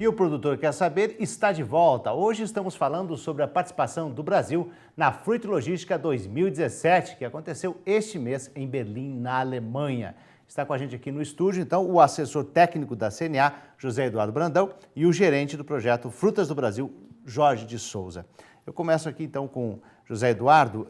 E o Produtor Quer Saber está de volta. Hoje estamos falando sobre a participação do Brasil na Fruit Logística 2017, que aconteceu este mês em Berlim, na Alemanha. Está com a gente aqui no estúdio, então, o assessor técnico da CNA, José Eduardo Brandão, e o gerente do projeto Frutas do Brasil, Jorge de Souza. Eu começo aqui, então, com José Eduardo.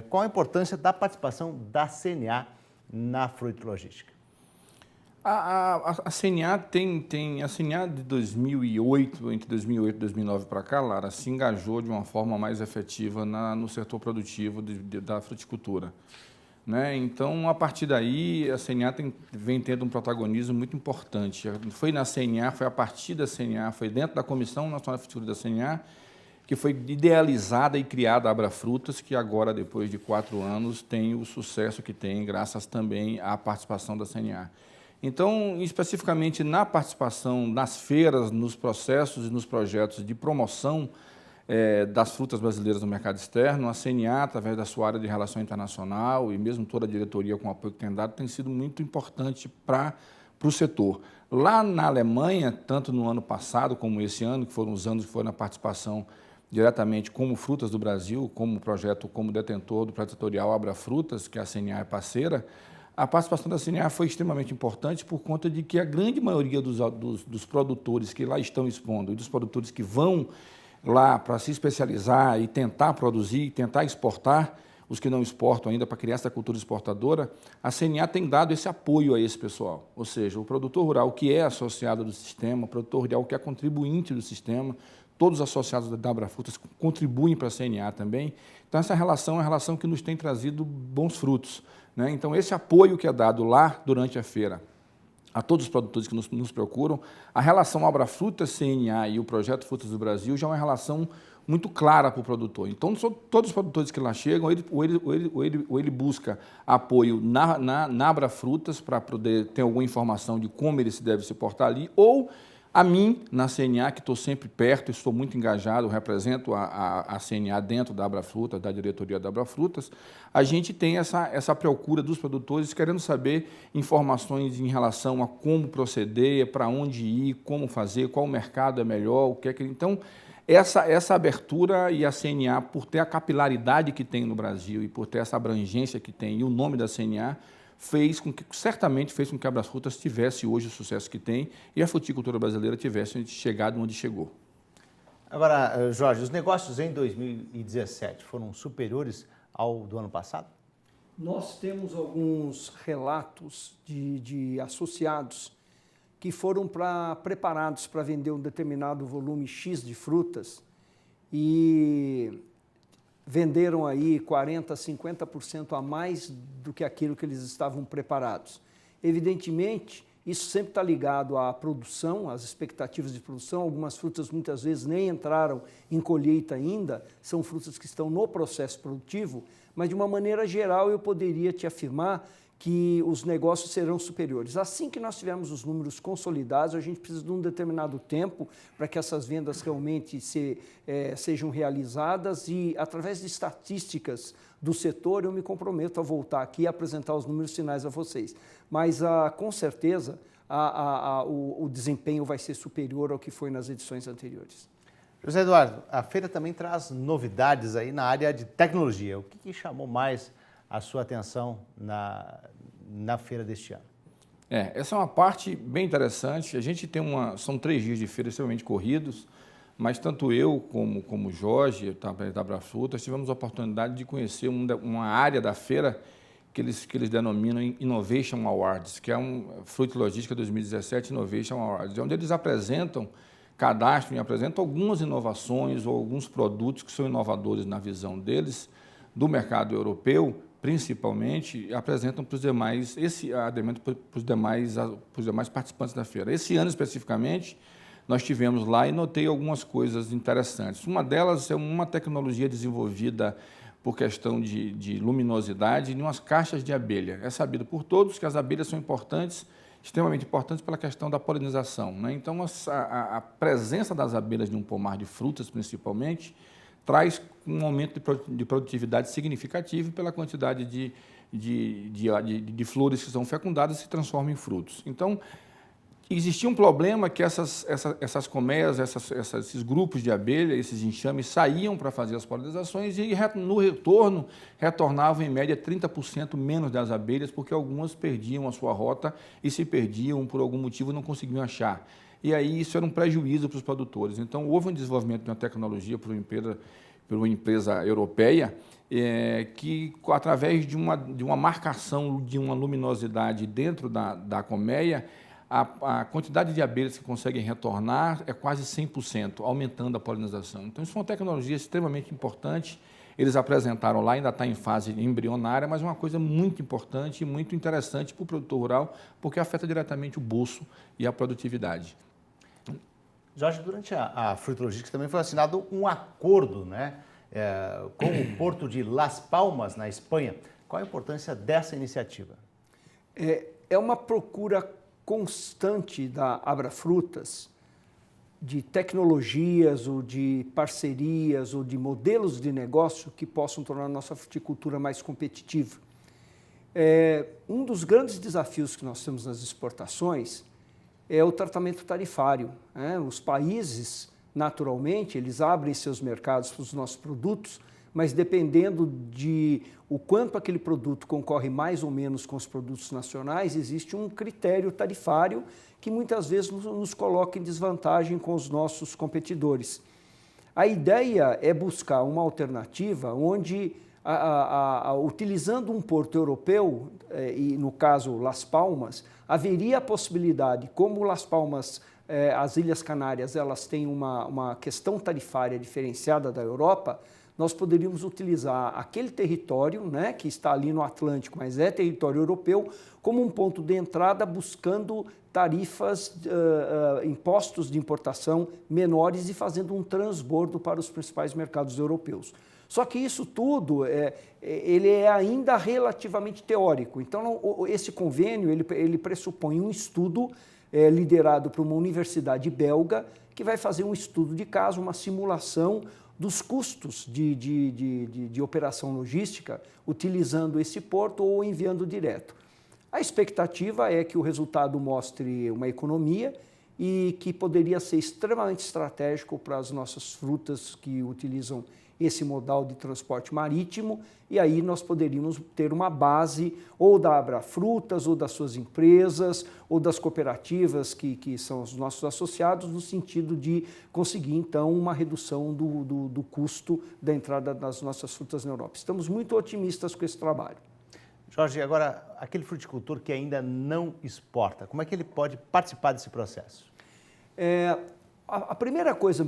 Qual a importância da participação da CNA na Fruit Logística? A CNA a CNA de 2008, entre 2008 e 2009 para cá, Lara, se engajou de uma forma mais efetiva no setor produtivo da fruticultura. Né? Então, a partir daí, a CNA vem tendo um protagonismo muito importante. Foi na CNA, foi a partir da CNA, foi dentro da Comissão Nacional de Fruticultura da CNA, que foi idealizada e criada a Abra Frutas, que agora, depois de 4 anos, tem o sucesso que tem, graças também à participação da CNA. Então, especificamente na participação nas feiras, nos processos e nos projetos de promoção das frutas brasileiras no mercado externo, a CNA, através da sua área de relação internacional e mesmo toda a diretoria com o apoio que tem dado, tem sido muito importante para o setor. Lá na Alemanha, tanto no ano passado como esse ano, que foram os anos que foram na participação diretamente como Frutas do Brasil, como projeto, como detentor do projeto setorial Abra Frutas, que a CNA é parceira, a participação da CNA foi extremamente importante por conta de que a grande maioria dos produtores que lá estão expondo e dos produtores que vão lá para se especializar e tentar produzir, tentar exportar, os que não exportam ainda para criar essa cultura exportadora, a CNA tem dado esse apoio a esse pessoal. Ou seja, o produtor rural que é associado do sistema, o produtor rural que é contribuinte do sistema, todos os associados da Abra Frutas contribuem para a CNA também. Então, essa relação é uma relação que nos tem trazido bons frutos. Né? Então, esse apoio que é dado lá durante a feira a todos os produtores que nos procuram, a relação Abra Frutas, CNA e o Projeto Frutas do Brasil já é uma relação muito clara para o produtor. Então, todos os produtores que lá chegam, ele busca apoio na Abra Frutas para poder ter alguma informação de como ele se deve se portar ali, ou a mim, na CNA, que estou sempre perto, estou muito engajado, represento a CNA dentro da Abra Frutas, da diretoria da Abra Frutas, a gente tem essa procura dos produtores querendo saber informações em relação a como proceder, para onde ir, como fazer, qual mercado é melhor, o que é que... Então, essa abertura e a CNA, por ter a capilaridade que tem no Brasil e por ter essa abrangência que tem e o nome da CNA, certamente fez com que a Abra Frutas tivesse hoje o sucesso que tem e a fruticultura brasileira tivesse chegado onde chegou. Agora, Jorge, os negócios em 2017 foram superiores ao do ano passado? Nós temos alguns relatos de associados que foram preparados para vender um determinado volume X de frutas e venderam aí 40%, 50% a mais do que aquilo que eles estavam preparados. Evidentemente, isso sempre está ligado à produção, às expectativas de produção. Algumas frutas muitas vezes nem entraram em colheita ainda, são frutas que estão no processo produtivo, mas de uma maneira geral eu poderia te afirmar que os negócios serão superiores. Assim que nós tivermos os números consolidados, a gente precisa de um determinado tempo para que essas vendas realmente sejam realizadas e, através de estatísticas do setor, eu me comprometo a voltar aqui e apresentar os números finais a vocês. Mas, com certeza, o desempenho vai ser superior ao que foi nas edições anteriores. José Eduardo, a feira também traz novidades aí na área de tecnologia. O que chamou mais a sua atenção na feira deste ano? Essa é uma parte bem interessante. A gente tem são 3 dias de feira extremamente corridos, mas tanto eu como o Jorge, da Abra Frutas, tivemos a oportunidade de conhecer uma área da feira que eles denominam Innovation Awards, que é Fruit Logística 2017 Innovation Awards, onde eles apresentam cadastro e apresentam algumas inovações ou alguns produtos que são inovadores na visão deles, do mercado europeu, principalmente, apresentam para os demais, para os demais participantes da feira. Esse ano, especificamente, nós tivemos lá e notei algumas coisas interessantes. Uma delas é uma tecnologia desenvolvida por questão de luminosidade em umas caixas de abelha. É sabido por todos que as abelhas são importantes, extremamente importantes pela questão da polinização. Né? Então, a presença das abelhas em um pomar de frutas, principalmente, traz um aumento de produtividade significativo pela quantidade de flores que são fecundadas e se transformam em frutos. Então, Existia um problema que essas colmeias, esses grupos de abelha, esses enxames saíam para fazer as polinizações e no retorno retornavam em média 30% menos das abelhas, porque algumas perdiam a sua rota e se perdiam por algum motivo não conseguiam achar. E aí isso era um prejuízo para os produtores. Então houve um desenvolvimento de uma tecnologia por uma empresa europeia que, através de uma marcação de uma luminosidade dentro da colmeia, a quantidade de abelhas que conseguem retornar é quase 100%, aumentando a polinização. Então, isso é uma tecnologia extremamente importante. Eles apresentaram lá, ainda está em fase embrionária, mas é uma coisa muito importante e muito interessante para o produtor rural, porque afeta diretamente o bolso e a produtividade. Jorge, durante a Fruit Logistics também foi assinado um acordo, né, com o Porto de Las Palmas, na Espanha. Qual a importância dessa iniciativa? É uma procura constante da Abrafrutas de tecnologias ou de parcerias ou de modelos de negócio que possam tornar a nossa fruticultura mais competitiva. Um dos grandes desafios que nós temos nas exportações é o tratamento tarifário, né? Os países, naturalmente, eles abrem seus mercados para os nossos produtos, mas dependendo de o quanto aquele produto concorre mais ou menos com os produtos nacionais, existe um critério tarifário que muitas vezes nos coloca em desvantagem com os nossos competidores. A ideia é buscar uma alternativa onde, utilizando um porto europeu, e no caso Las Palmas, haveria a possibilidade, como Las Palmas, as Ilhas Canárias, elas têm uma questão tarifária diferenciada da Europa, nós poderíamos utilizar aquele território, né, que está ali no Atlântico, mas é território europeu, como um ponto de entrada, buscando tarifas, impostos de importação menores e fazendo um transbordo para os principais mercados europeus. Só que isso tudo, ele é ainda relativamente teórico. Então, esse convênio, ele pressupõe um estudo liderado por uma universidade belga, que vai fazer um estudo de caso, uma simulação dos custos de operação logística, utilizando esse porto ou enviando direto. A expectativa é que o resultado mostre uma economia e que poderia ser extremamente estratégico para as nossas frutas que utilizam esse modal de transporte marítimo, e aí nós poderíamos ter uma base ou da Abrafrutas, ou das suas empresas, ou das cooperativas que são os nossos associados, no sentido de conseguir, então, uma redução do custo da entrada das nossas frutas na Europa. Estamos muito otimistas com esse trabalho. Jorge, agora, aquele fruticultor que ainda não exporta, como é que ele pode participar desse processo? A primeira coisa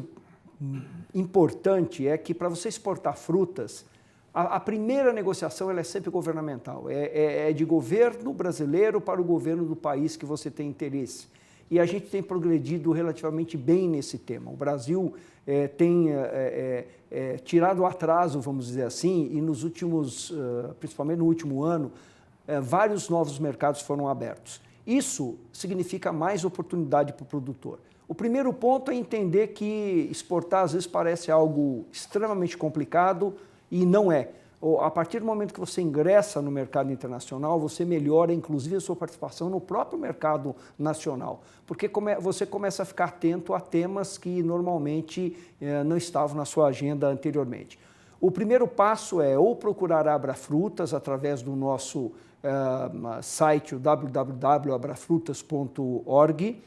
importante é que, para você exportar frutas, a primeira negociação ela é sempre governamental, é de governo brasileiro para o governo do país que você tem interesse. E a gente tem progredido relativamente bem nesse tema. O Brasil tem tirado o atraso, vamos dizer assim, e nos últimos, principalmente no último ano, vários novos mercados foram abertos. Isso significa mais oportunidade para o produtor. O primeiro ponto é entender que exportar às vezes parece algo extremamente complicado e não é. A partir do momento que você ingressa no mercado internacional, você melhora inclusive a sua participação no próprio mercado nacional, porque você começa a ficar atento a temas que normalmente não estavam na sua agenda anteriormente. O primeiro passo é ou procurar a Abrafrutas através do nosso site www.abrafrutas.org.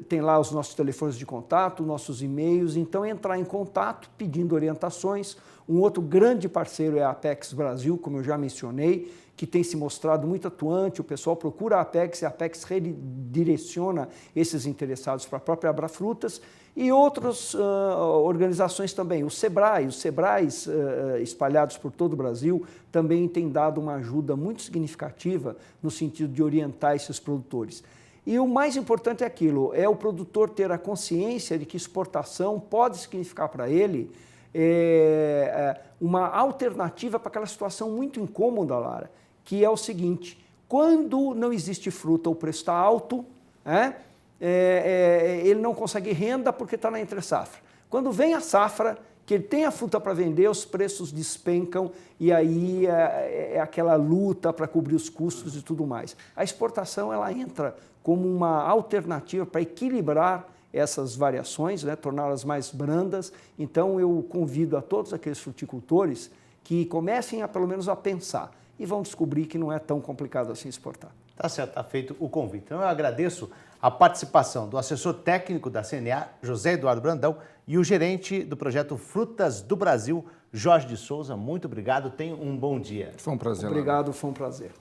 Tem lá os nossos telefones de contato, nossos e-mails, então entrar em contato pedindo orientações. Um outro grande parceiro é a Apex Brasil, como eu já mencionei, que tem se mostrado muito atuante. O pessoal procura a Apex e a Apex redireciona esses interessados para a própria Abrafrutas, e outras organizações também. Os Sebrais espalhados por todo o Brasil também têm dado uma ajuda muito significativa no sentido de orientar esses produtores. E o mais importante é aquilo, é o produtor ter a consciência de que exportação pode significar para ele uma alternativa para aquela situação muito incômoda, Lara, que é o seguinte: quando não existe fruta, o preço está alto, ele não consegue renda porque está na entre-safra. Quando vem a safra, que ele tem a fruta para vender, os preços despencam e aí é aquela luta para cobrir os custos e tudo mais. A exportação ela entra como uma alternativa para equilibrar essas variações, né, torná-las mais brandas. Então eu convido a todos aqueles fruticultores que comecem pelo menos a pensar e vão descobrir que não é tão complicado assim exportar. Tá certo, está feito o convite. Então eu agradeço a participação do assessor técnico da CNA, José Eduardo Brandão, e o gerente do projeto Frutas do Brasil, Jorge de Souza. Muito obrigado, tenha um bom dia. Foi um prazer. Obrigado, foi um prazer.